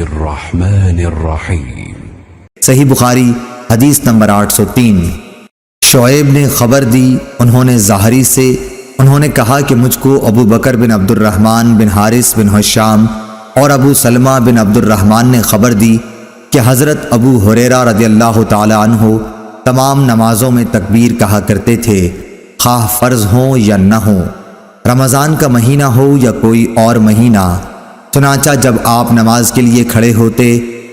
الرحمن الرحیم۔ صحیح بخاری حدیث نمبر 803۔ شعیب نے خبر دی، انہوں نے زہری سے، انہوں نے کہا کہ مجھ کو ابو بکر بن عبد الرحمن بن حارث بن حشام اور ابو سلمہ بن عبد الرحمن نے خبر دی کہ حضرت ابو ہریرہ رضی اللہ تعالی عنہ تمام نمازوں میں تکبیر کہا کرتے تھے، خواہ فرض ہوں یا نہ ہوں، رمضان کا مہینہ ہو یا کوئی اور مہینہ۔ چنانچہ جب آپ نماز کے لیے کھڑے ہوتے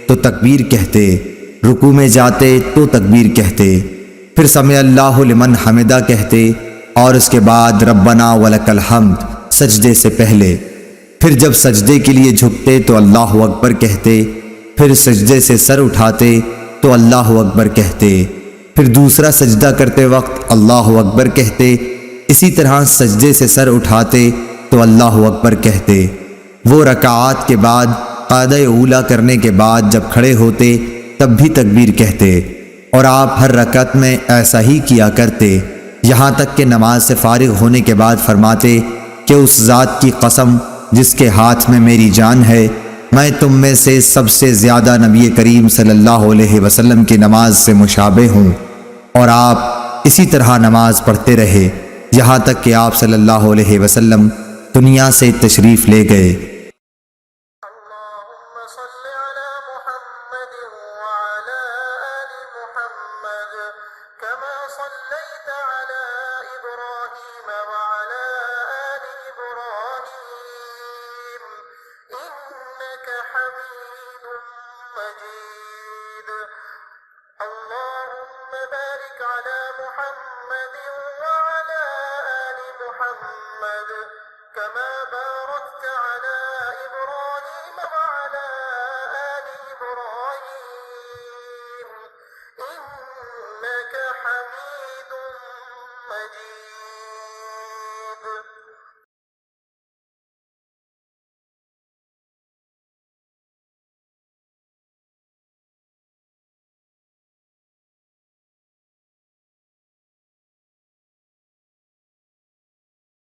تو تکبیر کہتے، رکوع میں جاتے تو تکبیر کہتے، پھر سمع اللہ لمن حمدہ کہتے، اور اس کے بعد ربنا ولک الحمد سجدے سے پہلے، پھر جب سجدے کے لیے جھکتے تو اللہ اکبر کہتے، پھر سجدے سے سر اٹھاتے تو اللہ اکبر کہتے، پھر دوسرا سجدہ کرتے وقت اللہ اکبر کہتے، اسی طرح سجدے سے سر اٹھاتے تو اللہ اکبر کہتے۔ وہ رکعات کے بعد قعدہ اولیٰ کرنے کے بعد جب کھڑے ہوتے تب بھی تکبیر کہتے، اور آپ ہر رکعت میں ایسا ہی کیا کرتے، یہاں تک کہ نماز سے فارغ ہونے کے بعد فرماتے کہ اس ذات کی قسم جس کے ہاتھ میں میری جان ہے، میں تم میں سے سب سے زیادہ نبی کریم صلی اللہ علیہ وسلم کی نماز سے مشابہ ہوں۔ اور آپ اسی طرح نماز پڑھتے رہے یہاں تک کہ آپ صلی اللہ علیہ وسلم دنیا سے تشریف لے گئے۔ اللهم صل على محمد وعلى آل محمد كما صليت على إبراهيم وعلى آل إبراهيم إنك حميد مجيد اللهم بارك على محمد وعلى آل محمد كما باركت على إبراهيم وعلى آل إبراهيم إنك حميد مجيد